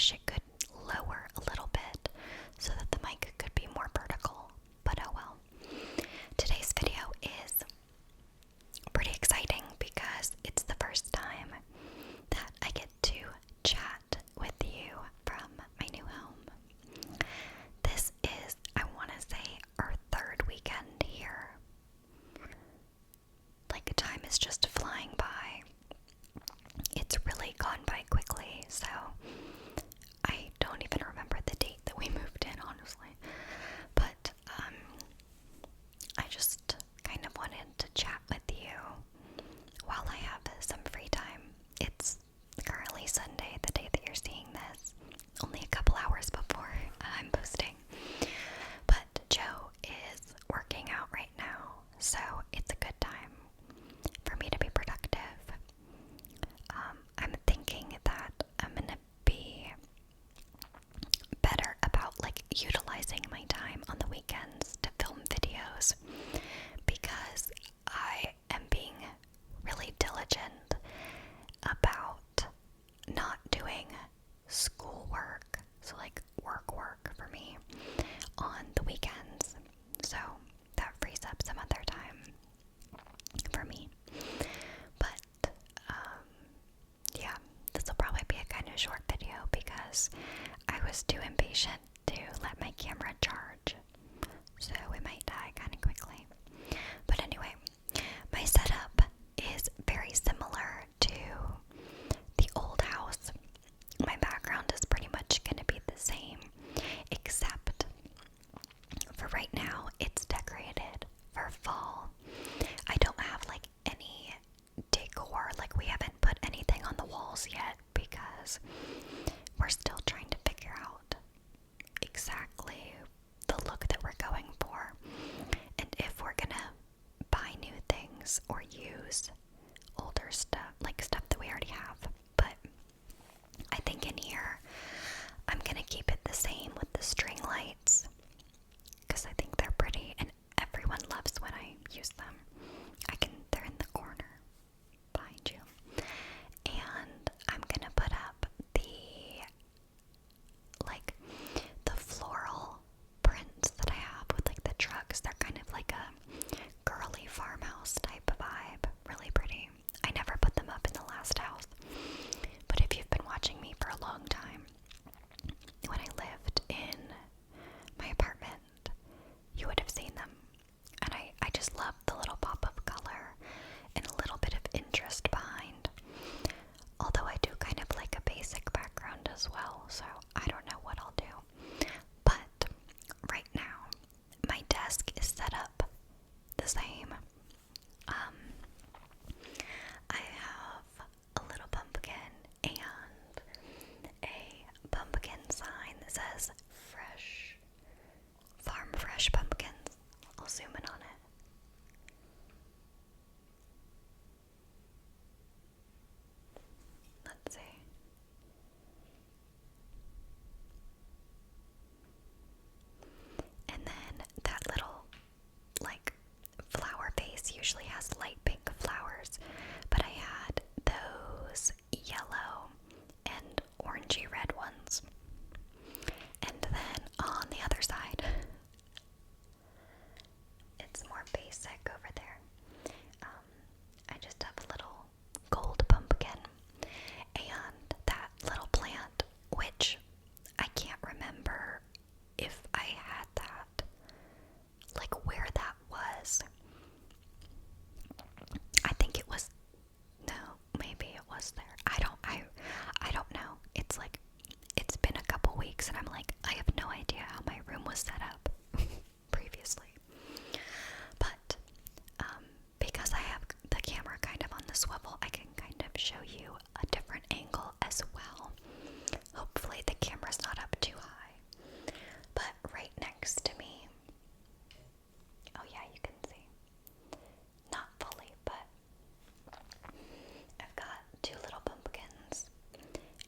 wish it could lower a little bit so that the mic could be more vertical, but oh well. Today's video is pretty exciting because it's the first time that I get to chat with you from my new home. This is, I want to say, our third weekend here. Like, time is just flying by. It's really gone by quickly, so I don't even remember the date that we moved in, honestly. But, I just kind of wanted to chat with you while I have some free time. It's currently Sunday, the day that you're seeing this, only a couple hours before I'm posting. But Joe is working out right now, so it's a good time for me to be productive. I'm thinking that I'm gonna be better about utilizing my time on the weekends to film videos, because I am being really diligent about not doing schoolwork, so work for me on the weekends, so that frees up some other time for me. But yeah, this will probably be a kind of short video because I was too impatient to let my camera charge, so we might die kind of quickly. But anyway, my setup is very similar to the old house. My background is pretty much going to be the same, except for right now it's decorated for fall. I don't have any decor, we haven't put anything on the walls yet because we're still trying to figure out exactly the look that we're going for, and if we're gonna buy new things or use older stuff, stuff that we already have. But I think in here I'm gonna keep it the same with the string lights because I think they're pretty and everyone loves when I use them. They're in the corner behind you. And I'm gonna put up the floral prints that I have with the trucks. They're kind of like a girly farmhouse type vibe. Really pretty. I never put them up in the last house. But if you've been watching me for a long time, when I lived in my apartment, you would have seen them. And I just love the little pop of color and a little bit of interest behind. Although I do kind of like a basic background as well, so I don't know what I'll do. But right now, my desk is set up the same. I have a little pumpkin and a pumpkin sign that says fresh, farm fresh pumpkins. I'll zoom in on it. Let's see. And then that little flower vase usually has light pink flowers, but I had those yellow and orangey red ones. And then on the other side, it's more basic over there. I just have a little gold pumpkin and that little plant, which I can't remember if I had that, where that was. I think it was, no, maybe it was there. I don't know. It's been a couple weeks and I have no idea how my room was set up previously. But, because I have the camera kind of on the swivel, I can kind of show you a different angle as well. Hopefully the camera's not up too high. But right next to me, oh yeah, you can see. Not fully, but I've got two little pumpkins.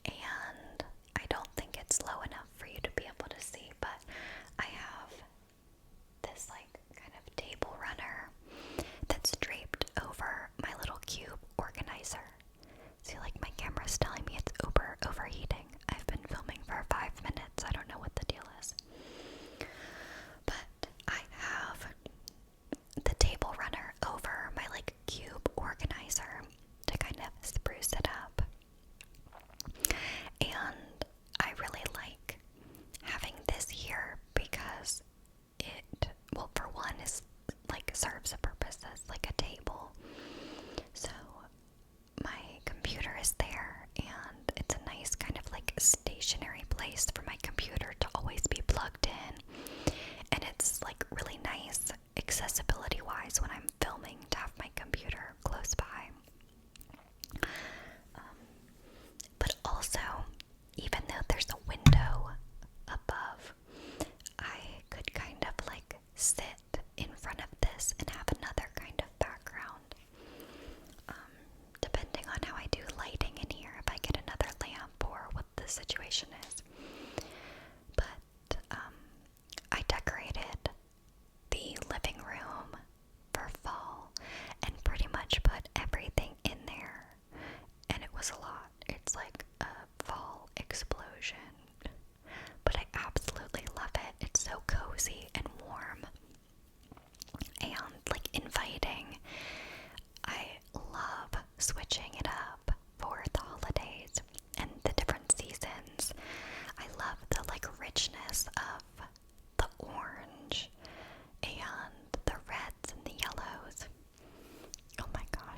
And I don't think it's low enough for you to be able to see, but I have this kind of table runner that's draped over my little cube organizer. So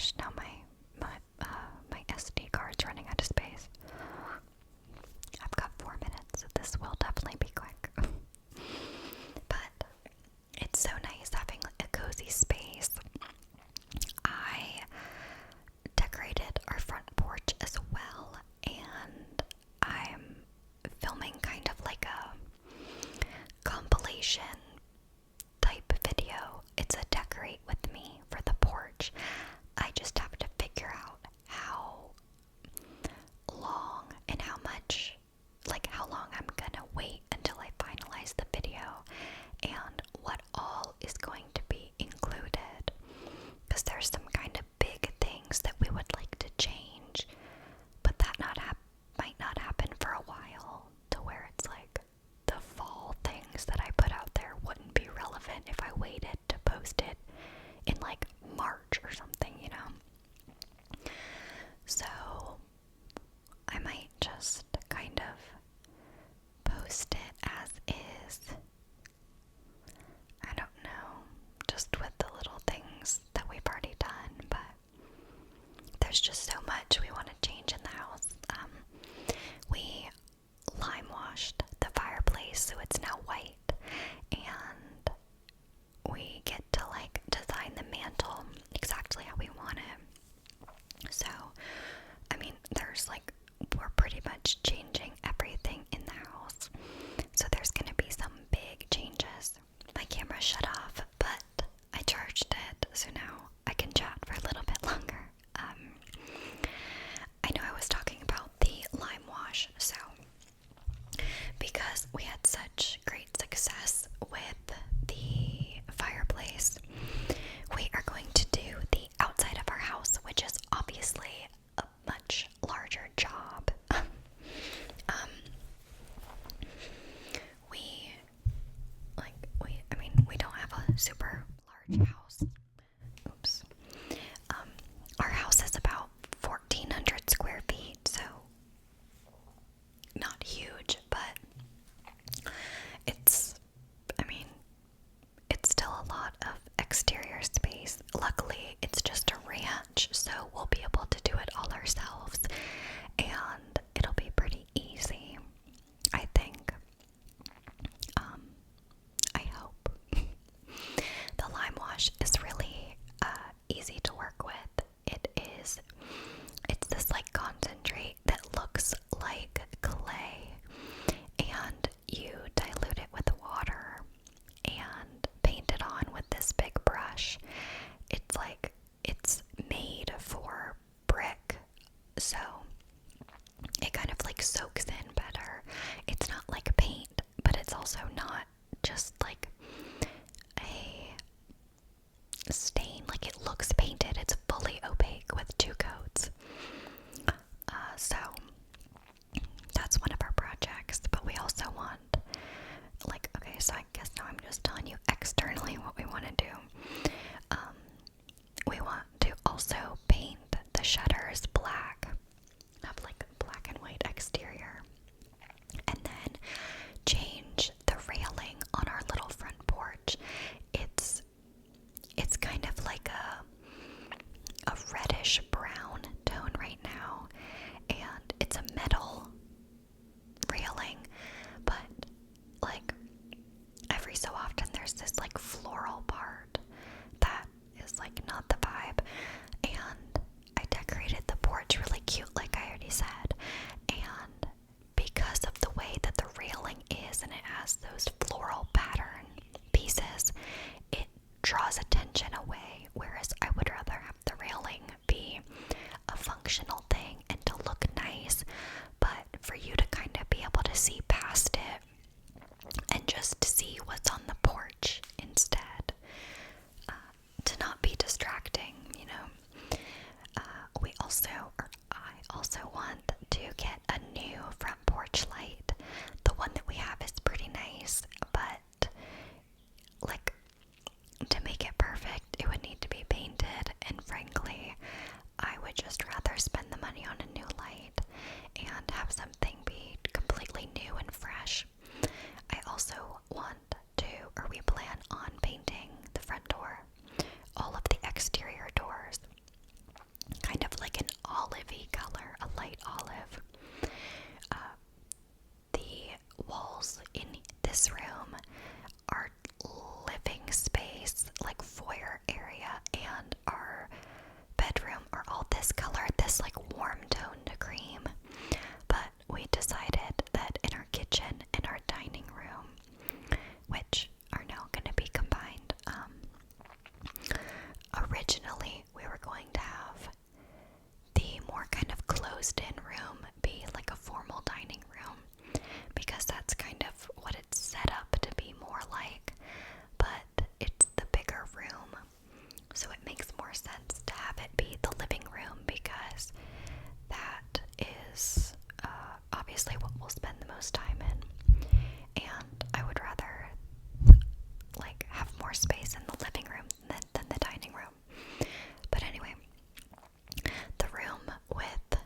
gosh, now my SD card's running out of space. I've got 4 minutes, so this will definitely be quick. But it's so nice having a cozy space. I decorated our front porch as well, and I'm filming kind of like a compilation type video. It's a decorate with me for the porch. I just have to figure out how long and how much, like how long I'm gonna wait until I finalize the video and what all is going to be included, because there's some kind of big things that we would like to change, but that might not happen for a while, to where it's like the fall things that I put out there wouldn't be relevant if I waited to post it in like March or something, you know? So I might just kind of post it as is. I don't know, just with the little things that we've already done, but there's just so much we want to change in the house. We lime washed the fireplace so it's now white, and we get to like design the mantle exactly how we want it. So, I mean, we're pretty much changing everything in the house. So there's gonna be some big changes. My camera shut off, but I charged it, so now I can chat for a little bit longer. I know I was talking about the lime wash, so because we had such great success with the fireplace, we are going to do the outside of our house, which is obviously a much larger job. We don't have a super large house. Oops. Our house is about 1,400 square feet, so not huge, but it's still a lot of exterior space. Luckily, it's just a ranch, so we'll be able to do it all ourselves, and it'll be pretty easy, I think. I hope. The lime wash is really easy to work with. It's this like concentrate that looks like clay, and you dilute it with water and paint it on with this big brush. It's made for brick, so it kind of like soaks in better. It's not like paint, but it's also not just like a stain, like it looks painted. It's fully opaque with 2 coats. So that's one of our projects, but we also want, okay, so I guess now I'm just telling you externally what we want to do. We want to also paint the shutters black, have like black and white exterior, and then change the railing on our little front porch. It's kind of like a reddish brown tone right now, and it's a metal railing, but like every so often there's this like floral part that is like not the vibe, and I decorated the porch really cute like I already said, and because of the way that the railing is and it has those floral pattern pieces, it draws attention away, whereas I would rather have the railing be a functional thing and to look nice, but for you to kind of be able to see past it and just see what's on the porch instead, to not be distracting, you know. I also want to get a new front porch light. The one that we have is pretty nice, but like, to make it perfect, it would need to be painted, and frankly, I would just rather spend the money on a new light and have something be completely new and fresh. I also want to, or we plan on painting the front door, all of the exterior doors. olivey color, a light olive. The walls in this room are living space, like foyer area, and our bedroom are all this color, this like warm toned cream. But we decided that in our kitchen and our dining room, which are now going to be combined, originally we were going to have the more kind of closed in room be like a formal dining room, because that's kind of what it's set up to be more like, but it's the bigger room, so it makes more sense to have it be the living room, because that is obviously what we'll spend the most time in, and I would rather like have more space in the living room than the dining room. But anyway, the room with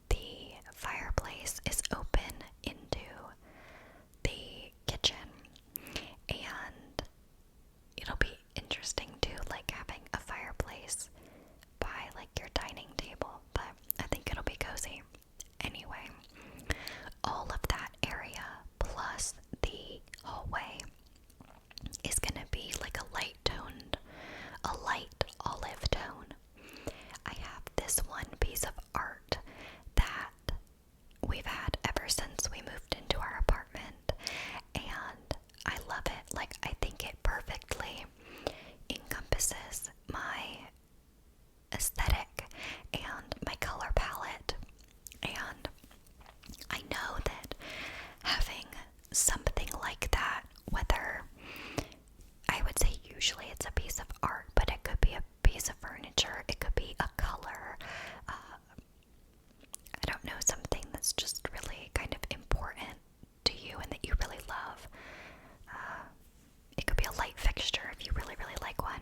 the fireplace is open into the kitchen, and it'll be interesting too, like having a fireplace by like your dining table, but I think it'll be cozy. Anyway, all of that area plus the hallway is gonna be like a light olive tone. I have this one piece of art that we've had ever since we moved into our apartment, and I love it. Like, I think it perfectly encompasses my aesthetic and my color palette, and I know that having something like that, whether I would say usually it's a piece of art, but it could be a piece of furniture, it could be a color, I don't know, something that's just really kind of important to you and that you really love. It could be a light fixture if you really, really like one.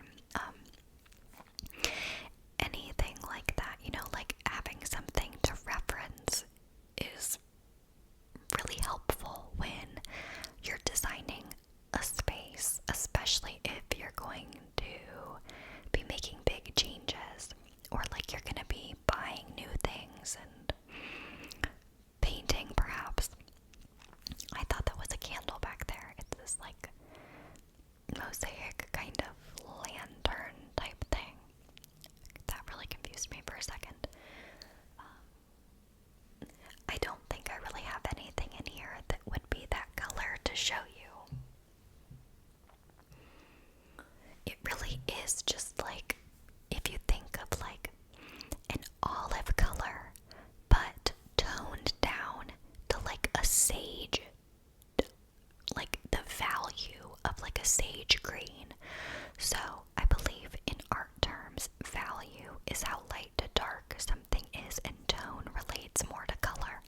Anything like that, you know, like having something to reference is really helpful when you're designing a space, especially if you're going to be making big changes, or like you're going to be buying new things and painting perhaps. I thought that was a candle back there. It's this like mosaic kind of lantern type thing. That really confused me for a second. I don't think I really have anything in here that would be that color to show you. It really is just like, if you think of like an olive color, but toned down to like a sage, like the value of like a sage green. So I believe in art terms, value is how light to dark something is, and tone relates more to color.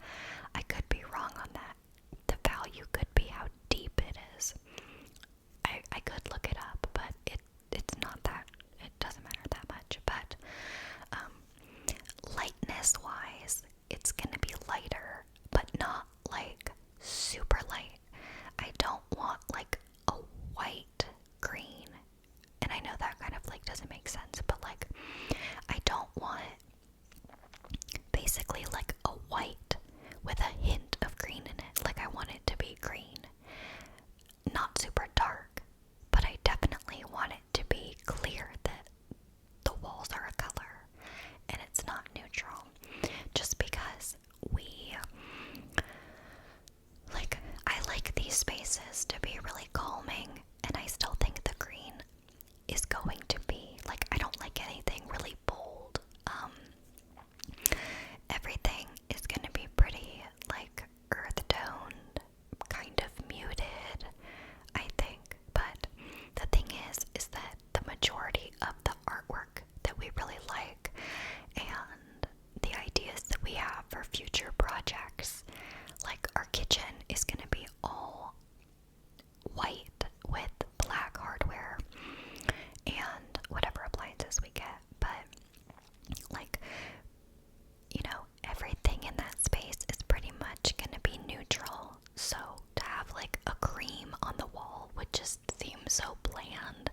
I could be wrong on that. The value could be how deep it is. I could look it up, but it's not that, it doesn't matter that much. But lightness wise, it's gonna be lighter, but not like super light. I don't want like a white green, and I know that kind of like doesn't make sense, but like I don't want basically like a white with a hint of green in it. Like I want it to be green, not super dark, but I definitely want it to be clear that the walls are a color and it's not neutral, just because I like these spaces to be really calming, and I still think the green is going to be, like, I don't like anything really bold. Everything is going to be pretty, like, earth toned, kind of muted, I think. But the thing is that the majority of the artwork that we really like and the ideas that we have for future projects, like our kitchen is going to be all white with black hardware and whatever appliances we get. But like, you know, everything in that space is pretty much going to be neutral. So to have like a cream on the wall would just seem so bland.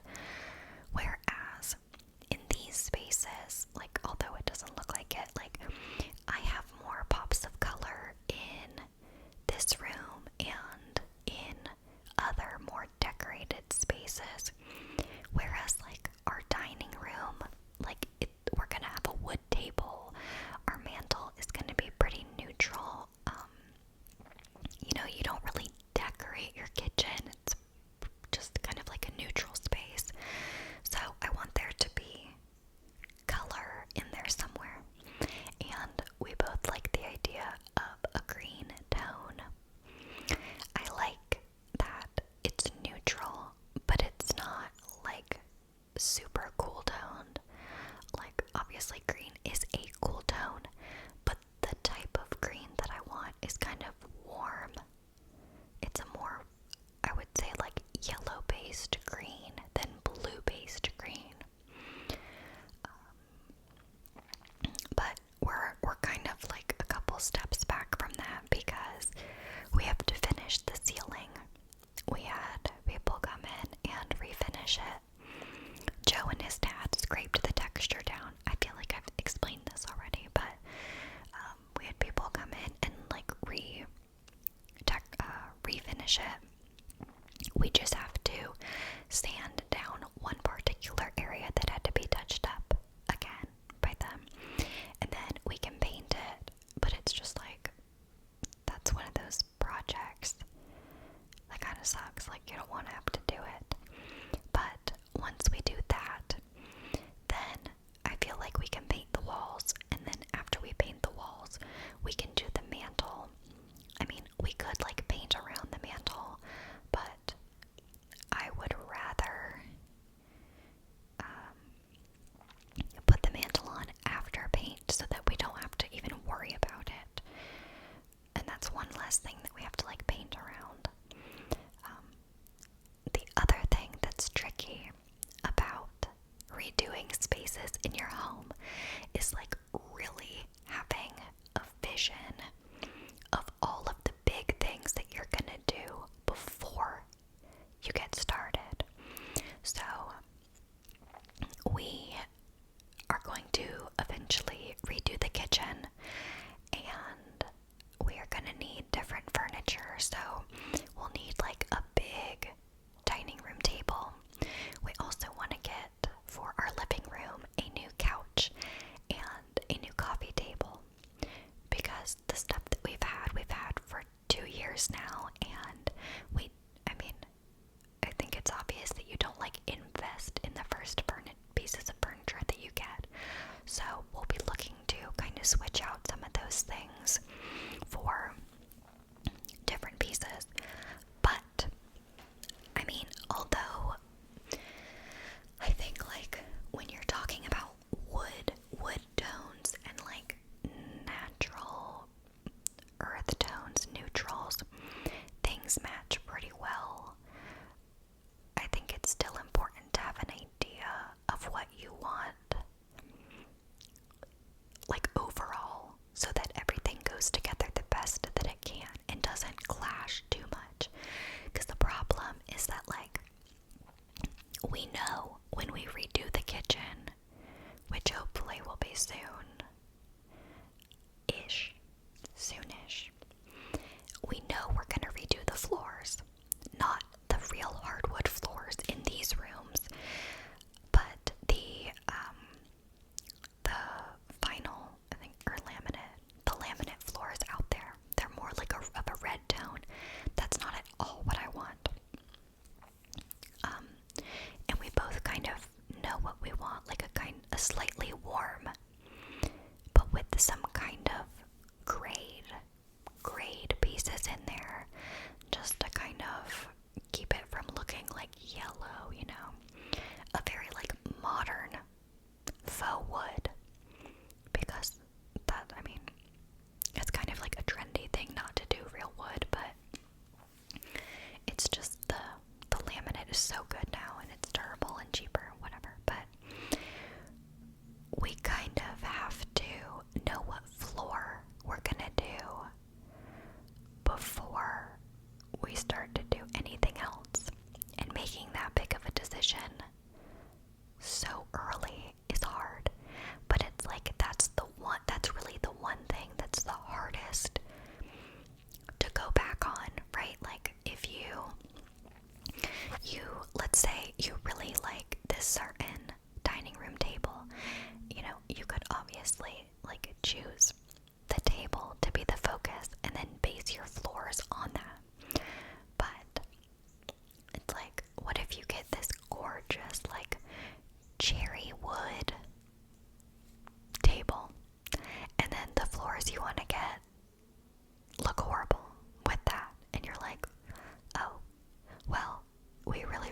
Whereas in these spaces, like, although it doesn't look like it, like decorated spaces. Whereas like our dining room, we're gonna have a wood table. Our mantle is gonna be pretty neutral. You don't really decorate your kitchen. It's just kind of like a neutral space. So I want there to be color in there somewhere. And we both like the idea of a green tone. I like that it's neutral, but it's not like super cool toned. Like, obviously green is a cool tone, but the type of green that I want is kind of warm. It's a more, I would say, like yellow based green than blue based green. But we're kind of like a couple steps back from that because we have to finish the ceiling. We had people come in and refinish it. Joe and his dad scraped the texture down. I feel like I've explained this already, but we had people come in and like refinish it. We just have to sand down one particular area that had to be touched up again by them, and then we can paint it. But it's just like, that's one of those projects that kind of sucks. Like, you don't want to have to do it. But once we do that, then I feel like we can paint the walls, and then after we paint the walls, we can do the mantle. I mean, we could like paint around the mantle, but I would rather put the mantle on after paint so that we don't have to even worry about it. And that's one less thing that we have to like paint around. The other thing that's tricky about redoing spaces in your home is like really having a vision of all of the big things that you're gonna do before you get started. So we are going to eventually redo the kitchen, and we are gonna need different furniture. So we'll need like a big dining room table. We also want to get for our living room a new couch and a new coffee table, because the stuff that we've had for 2 years now, and I think it's obvious that you don't like invest in the first pieces of furniture that you get. So we'll be looking to kind of switch out some of those things for different pieces. But although I think like when you're talking about wood tones and like natural earth tones, neutrals, things match pretty well. I think it's still important to have an idea of what you want, like overall, so that everything goes together the best that it can and doesn't clash too much. Because the problem is that like, we know when we redo the kitchen, which hopefully will be soonish, we know we're gonna redo the floors. Not the real hardwood floors in these rooms, but the vinyl, I think, or the laminate floors out there. They're more like of a red tone. That's not at all what I want. And we both kind of know what we want, like a slightly warm, but with some kind of grade pieces in there, just to kind of keep it from looking like yellow, a very like modern faux wood, because that, it's kind of like a trendy thing not to do real wood, but it's just the laminate is so good now, and it's durable and cheaper, whatever. But we kind of have to know what floor we're gonna do before we start to do anything else. And making that big of a decision so you could obviously like choose the table to be the focus and then base your floors on that. But it's like, what if you get this gorgeous like cherry wood table and then the floors you want to get look horrible with that, and you're like, oh, well, we really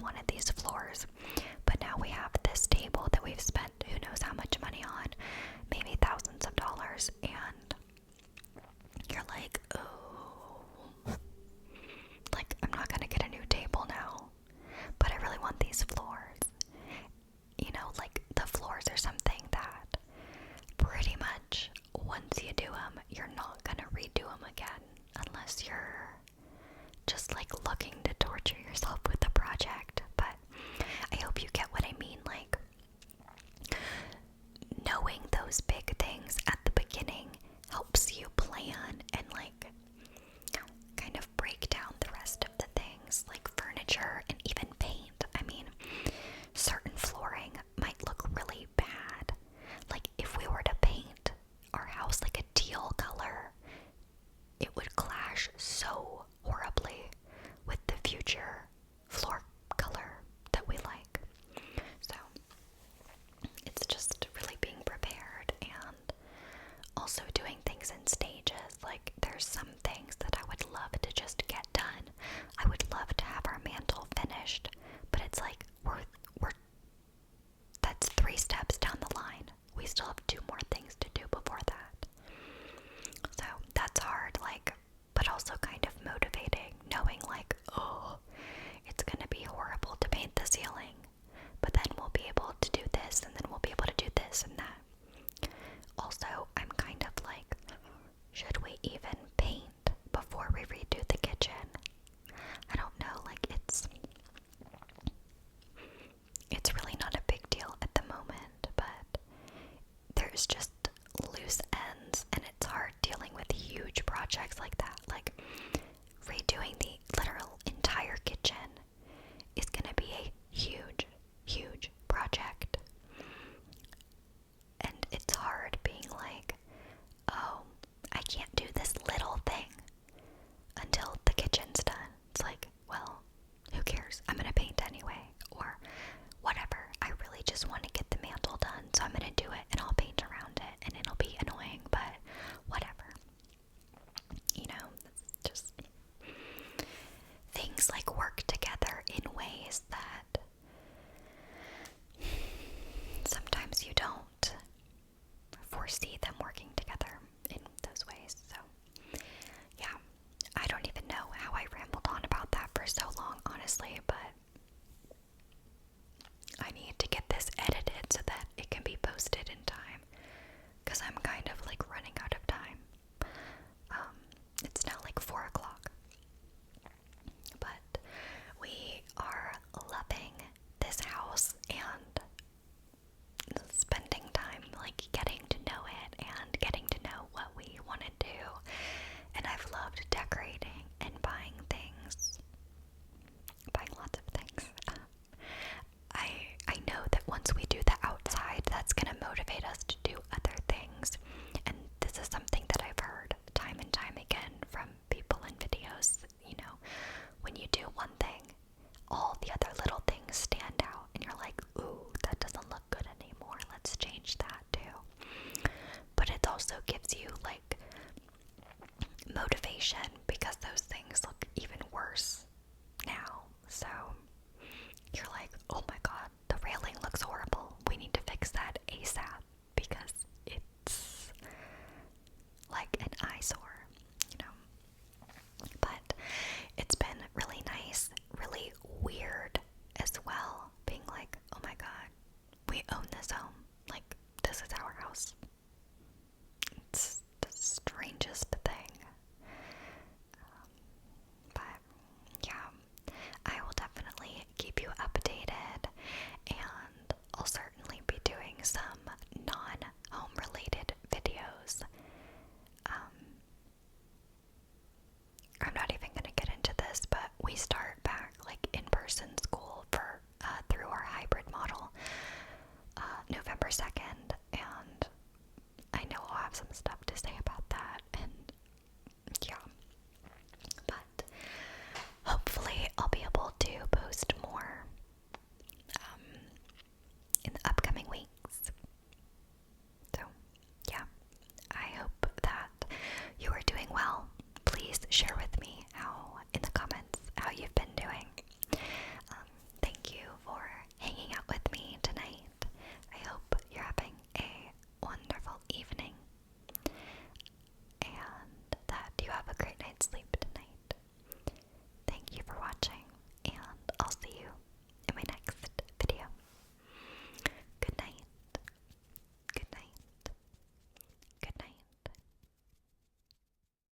wanted these floors, but now we have this table that we've spent who knows how much money on, maybe thousands of dollars, and you're like, oh, like, I'm not gonna get a new table now, but I really want these floors. You know, like, the floors are something that pretty much once you do them, you're not gonna redo them again unless you're just like looking to torture yourself with the project. But I hope you get what I mean, like knowing those big things at the beginning helps you plan and like kind of break down the rest of the things like furniture and even paint. I mean, certain flooring might look really bad. Like if we were to paint our house like a teal color, it would clash so horribly with the future floor color that we like. So it's just really being prepared and also doing things in stages. Like there's some things that I would love to just get done. I would love to have our mantle finished, but it's like we're that's 3 steps down the line. We still have 2 more things to do before that. So that's hard, like, but also kind of motivating, knowing like, oh, it's gonna be horrible to paint the ceiling, but then we'll be able to do this, and then we'll be able to do this and that. Also, I'm kind of like, should we even paint before we redo the kitchen? I don't know, like it's really not a big deal at the moment, but there's just loose ends, and it's hard dealing with huge projects like that. Like redoing the literal entire kitchen is gonna be a huge project, and it's hard being like, oh, I can't do this little thing until the kitchen's done. It's like, well, who cares? I'm gonna paint anyway, or whatever. I really just want to get the mantle done, so I'm gonna do it and I'll paint around it, and it'll be annoying, but whatever. You know, it's just things like work together in ways that sometimes you don't foresee them working together in those ways. So yeah, I don't even know how I rambled on about that for so long, honestly, but I need to get this edited so that it can be posted in time, because I'm kind of like running out of time. It's now like 4 o'clock, but we are loving this house and spending time like getting to know it and getting to know what we want to do, and I've loved decorating and buying lots of things. I know that once we do the outside, that's going to motivate us to do other things, and this is something that I've heard time and time again from people in videos. You know, when you do one thing, all the other little things stand out, and you're like, ooh, that doesn't look good anymore, let's change that too. But it also gives you like motivation, because those things look even worse now. So you're like, oh my god, the railing looks horrible, we need to fix that ASAP, because it's like an eyesore, you know. But it's been really nice, really weird as well, being like, oh my god, we own this home, like this is our house.